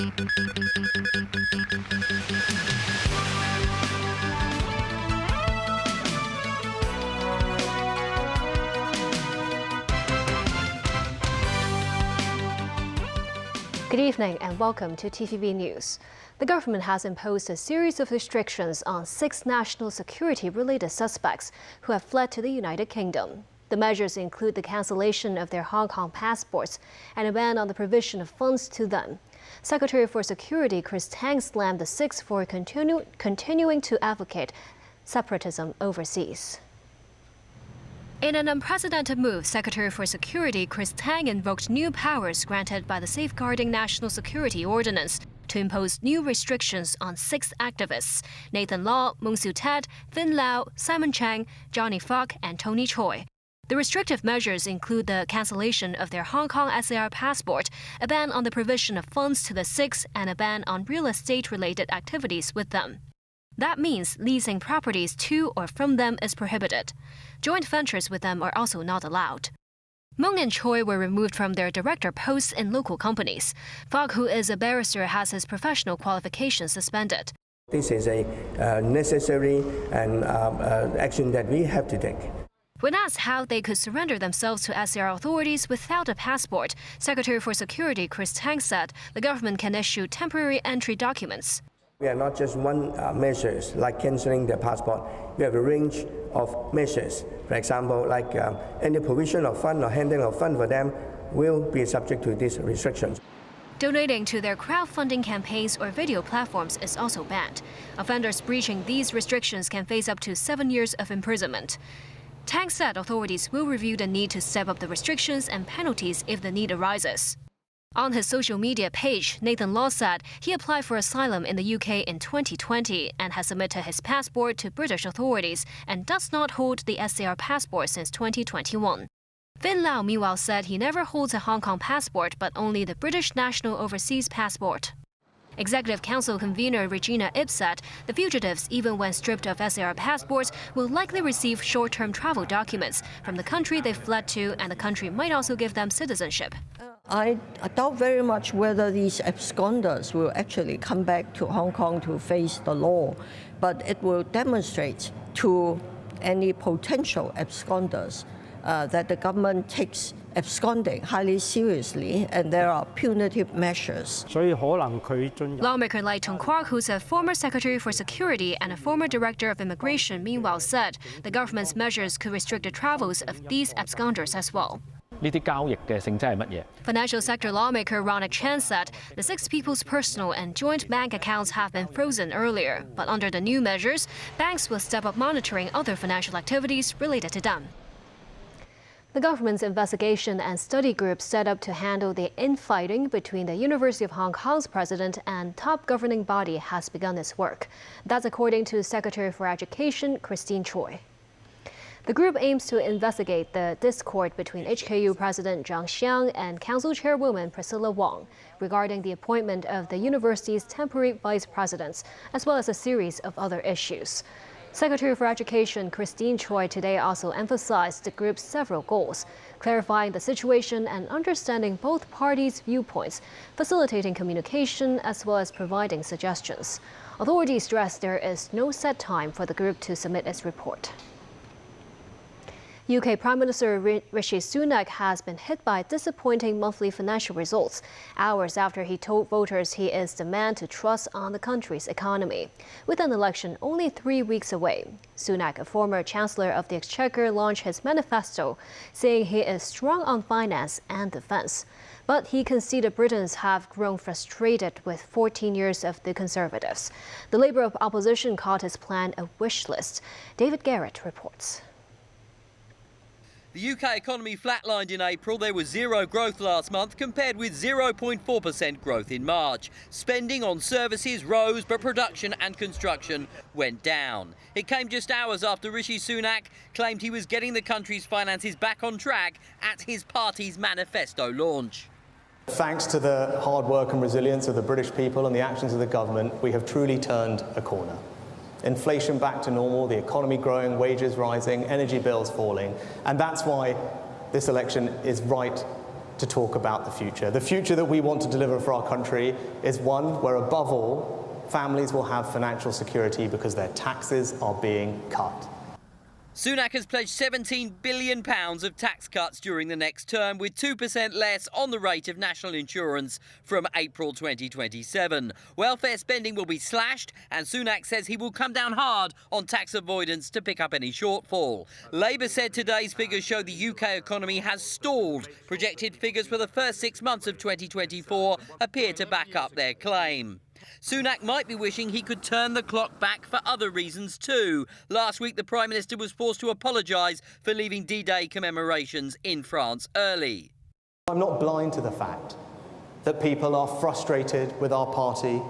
Good evening and welcome to TVB News. The government has imposed a series of restrictions on 6 national security-related suspects who have fled to the United Kingdom. The measures include the cancellation of their Hong Kong passports and a ban on the provision of funds to them. Secretary for Security Chris Tang slammed the 6 for continuing to advocate separatism overseas. In an unprecedented move, Secretary for Security Chris Tang invoked new powers granted by the Safeguarding National Security Ordinance to impose new restrictions on 6 activists: Nathan Law, Mung Siu Ted, Vin Lau, Simon Chang, Johnny Fok, and Tony Choi. The restrictive measures include the cancellation of their Hong Kong SAR passport, a ban on the provision of funds to the 6, and a ban on real estate-related activities with them. That means leasing properties to or from them is prohibited. Joint ventures with them are also not allowed. Mung and Choi were removed from their director posts in local companies. Fok, who is a barrister, has his professional qualifications suspended. This is a necessary action that we have to take. When asked how they could surrender themselves to SAR authorities without a passport, Secretary for Security Chris Tang said the government can issue temporary entry documents. We are not just one measures like cancelling their passport. We have a range of measures. For example, like any provision of fund or handling of fund for them will be subject to these restrictions. Donating to their crowdfunding campaigns or video platforms is also banned. Offenders breaching these restrictions can face up to 7 years of imprisonment. Tang said authorities will review the need to step up the restrictions and penalties if the need arises. On his social media page, Nathan Law said he applied for asylum in the UK in 2020 and has submitted his passport to British authorities and does not hold the SAR passport since 2021. Vin Lau meanwhile said he never holds a Hong Kong passport but only the British National Overseas Passport. Executive Council convener Regina Ip said the fugitives, even when stripped of SAR passports, will likely receive short-term travel documents from the country they fled to, and the country might also give them citizenship. I doubt very much whether these absconders will actually come back to Hong Kong to face the law, but it will demonstrate to any potential absconders that the government takes absconding highly seriously, and there are punitive measures. Lawmaker Lai Tong-kwok, who's a former Secretary for Security and a former Director of Immigration, meanwhile said the government's measures could restrict the travels of these absconders as well. Financial sector lawmaker Ronak Chan said the 6 people's personal and joint bank accounts have been frozen earlier, but under the new measures, banks will step up monitoring other financial activities related to them. The government's investigation and study group set up to handle the infighting between the University of Hong Kong's president and top governing body has begun its work. That's according to Secretary for Education Christine Choi. The group aims to investigate the discord between HKU President Zhang Xiang and Council Chairwoman Priscilla Wong regarding the appointment of the university's temporary vice presidents, as well as a series of other issues. Secretary for Education Christine Choi today also emphasized the group's several goals, clarifying the situation and understanding both parties' viewpoints, facilitating communication, as well as providing suggestions. Authorities stress there is no set time for the group to submit its report. UK Prime Minister Rishi Sunak has been hit by disappointing monthly financial results, hours after he told voters he is the man to trust on the country's economy. With an election only 3 weeks away, Sunak, a former Chancellor of the Exchequer, launched his manifesto, saying he is strong on finance and defence. But he conceded Britons have grown frustrated with 14 years of the Conservatives. The Labour opposition called his plan a wish list. David Garrett reports. The UK economy flatlined in April. There was zero growth last month compared with 0.4% growth in March. Spending on services rose, but production and construction went down. It came just hours after Rishi Sunak claimed he was getting the country's finances back on track at his party's manifesto launch. Thanks to the hard work and resilience of the British people and the actions of the government, we have truly turned a corner. Inflation back to normal, the economy growing, wages rising, energy bills falling. And that's why this election is right to talk about the future. The future that we want to deliver for our country is one where, above all, families will have financial security because their taxes are being cut. Sunak has pledged £17 billion of tax cuts during the next term, with 2% less on the rate of national insurance from April 2027. Welfare spending will be slashed, and Sunak says he will come down hard on tax avoidance to pick up any shortfall. Labour said today's figures show the UK economy has stalled. Projected figures for the first 6 months of 2024 appear to back up their claim. Sunak might be wishing he could turn the clock back for other reasons too. Last week, the Prime Minister was forced to apologise for leaving D-Day commemorations in France early. I'm not blind to the fact that people are frustrated with our party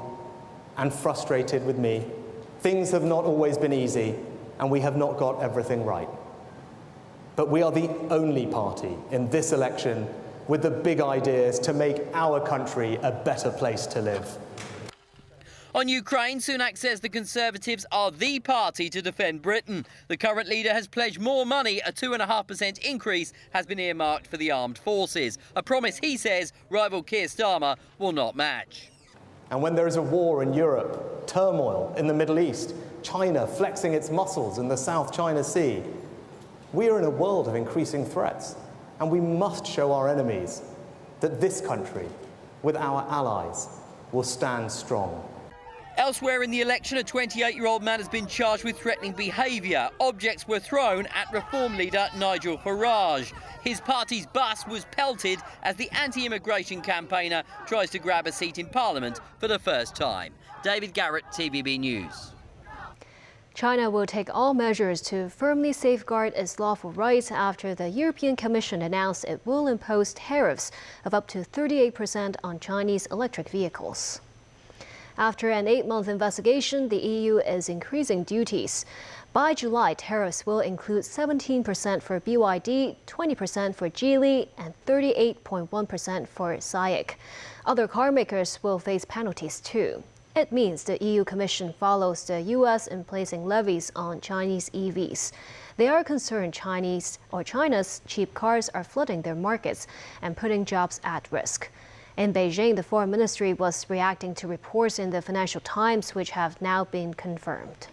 and frustrated with me. Things have not always been easy, and we have not got everything right. But we are the only party in this election with the big ideas to make our country a better place to live. On Ukraine, Sunak says the Conservatives are the party to defend Britain. The current leader has pledged more money. A 2.5% increase has been earmarked for the armed forces, a promise he says rival Keir Starmer will not match. And when there is a war in Europe, turmoil in the Middle East, China flexing its muscles in the South China Sea, we are in a world of increasing threats, and we must show our enemies that this country, with our allies, will stand strong. Elsewhere in the election, a 28-year-old man has been charged with threatening behaviour. Objects were thrown at Reform leader Nigel Farage. His party's bus was pelted as the anti-immigration campaigner tries to grab a seat in Parliament for the first time. David Garrett, TVB News. China will take all measures to firmly safeguard its lawful rights after the European Commission announced it will impose tariffs of up to 38% on Chinese electric vehicles. After an 8-month investigation, the EU is increasing duties. By July, tariffs will include 17% for BYD, 20% for Geely, and 38.1% for SAIC. Other car makers will face penalties too. It means the EU Commission follows the US in placing levies on Chinese EVs. They are concerned China's cheap cars are flooding their markets and putting jobs at risk. In Beijing, the Foreign Ministry was reacting to reports in the Financial Times, which have now been confirmed.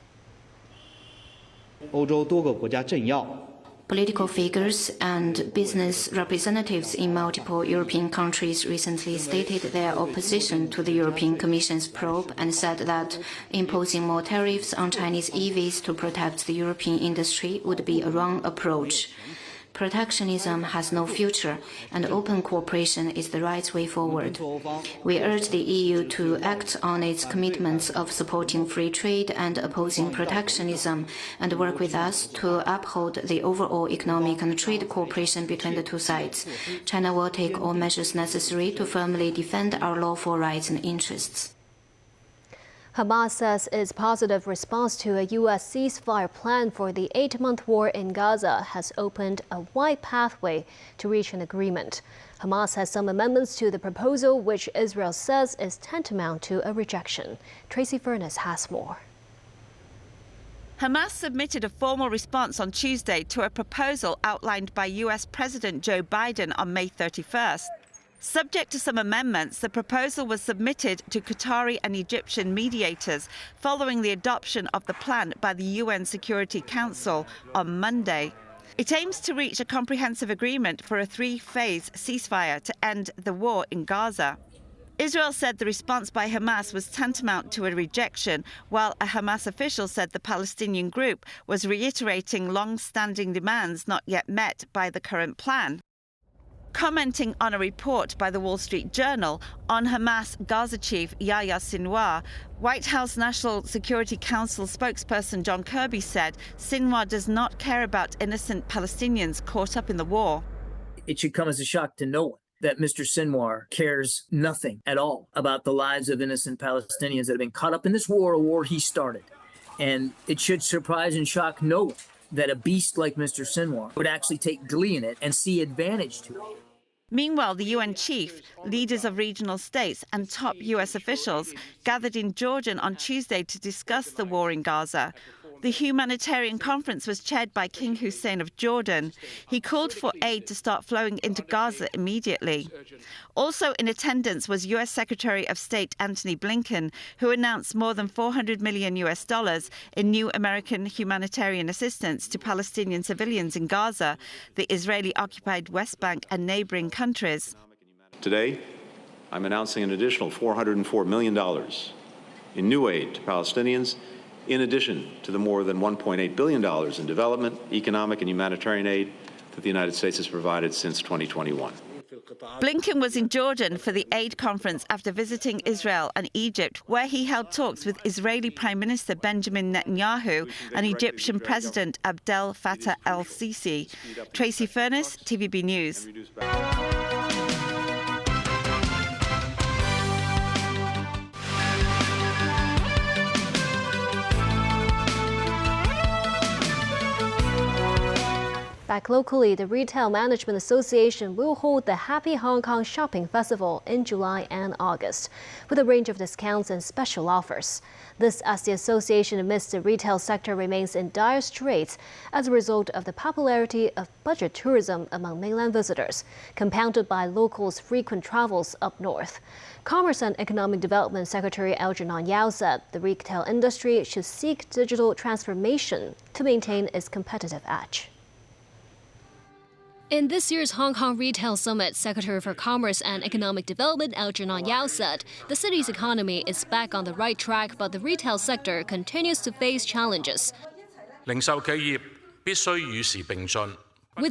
Political figures and business representatives in multiple European countries recently stated their opposition to the European Commission's probe and said that imposing more tariffs on Chinese EVs to protect the European industry would be a wrong approach. Protectionism has no future, and open cooperation is the right way forward. We urge the EU to act on its commitments of supporting free trade and opposing protectionism, and work with us to uphold the overall economic and trade cooperation between the two sides. China will take all measures necessary to firmly defend our lawful rights and interests. Hamas says its positive response to a U.S. ceasefire plan for the 8-month war in Gaza has opened a wide pathway to reach an agreement. Hamas has some amendments to the proposal, which Israel says is tantamount to a rejection. Tracy Furness has more. Hamas submitted a formal response on Tuesday to a proposal outlined by U.S. President Joe Biden on May 31st. Subject to some amendments, the proposal was submitted to Qatari and Egyptian mediators following the adoption of the plan by the UN Security Council on Monday. It aims to reach a comprehensive agreement for a 3-phase ceasefire to end the war in Gaza. Israel said the response by Hamas was tantamount to a rejection, while a Hamas official said the Palestinian group was reiterating long-standing demands not yet met by the current plan. Commenting on a report by the Wall Street Journal on Hamas Gaza chief Yahya Sinwar, White House National Security Council spokesperson John Kirby said Sinwar does not care about innocent Palestinians caught up in the war. It should come as a shock to no one that Mr. Sinwar cares nothing at all about the lives of innocent Palestinians that have been caught up in this war, a war he started. And it should surprise and shock no one that a beast like Mr. Sinwar would actually take glee in it and see advantage to it. Meanwhile, the UN chief, leaders of regional states and top US officials gathered in Jordan on Tuesday to discuss the war in Gaza. The humanitarian conference was chaired by King Hussein of Jordan. He called for aid to start flowing into Gaza immediately. Also in attendance was US Secretary of State Antony Blinken, who announced more than $400 million in new American humanitarian assistance to Palestinian civilians in Gaza, the Israeli-occupied West Bank and neighboring countries. Today, I'm announcing an additional $404 million in new aid to Palestinians, in addition to the more than $1.8 billion in development, economic and humanitarian aid that the United States has provided since 2021. Blinken was in Jordan for the aid conference after visiting Israel and Egypt, where he held talks with Israeli Prime Minister Benjamin Netanyahu and Egyptian President Abdel Fattah el-Sisi. Tracy Furness, TVB News. Back locally, the Retail Management Association will hold the Happy Hong Kong Shopping Festival in July and August, with a range of discounts and special offers. This as the association amidst the retail sector remains in dire straits as a result of the popularity of budget tourism among mainland visitors, compounded by locals' frequent travels up north. Commerce and Economic Development Secretary Algernon Yao said the retail industry should seek digital transformation to maintain its competitive edge. In this year's Hong Kong Retail Summit, Secretary for Commerce and Economic Development Algernon Yao said the city's economy is back on the right track, but the retail sector continues to face challenges. With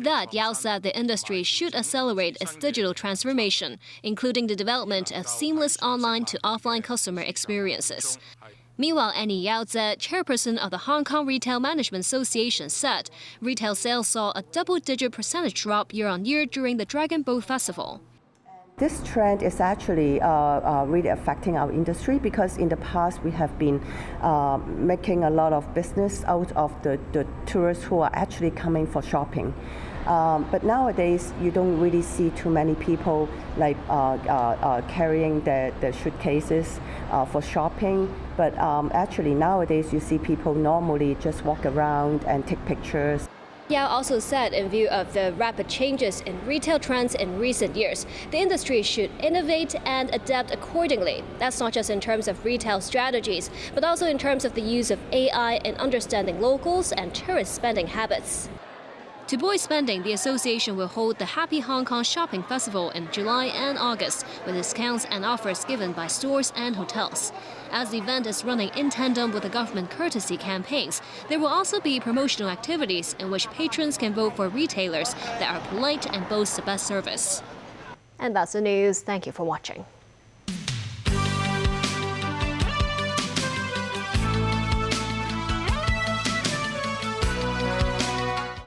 that, Yao said the industry should accelerate its digital transformation, including the development of seamless online to offline customer experiences. Meanwhile, Annie Yao Zhe, chairperson of the Hong Kong Retail Management Association, said retail sales saw a double-digit percentage drop year-on-year during the Dragon Boat Festival. This trend is actually really affecting our industry because in the past we have been making a lot of business out of the tourists who are actually coming for shopping. But nowadays, you don't really see too many people like carrying their suitcases for shopping. But actually, nowadays, you see people normally just walk around and take pictures. Yao also said in view of the rapid changes in retail trends in recent years, the industry should innovate and adapt accordingly. That's not just in terms of retail strategies, but also in terms of the use of AI in understanding locals and tourist spending habits. To buoy spending, the association will hold the Happy Hong Kong Shopping Festival in July and August, with discounts and offers given by stores and hotels. As the event is running in tandem with the government courtesy campaigns, there will also be promotional activities in which patrons can vote for retailers that are polite and boast the best service. And that's the news. Thank you for watching.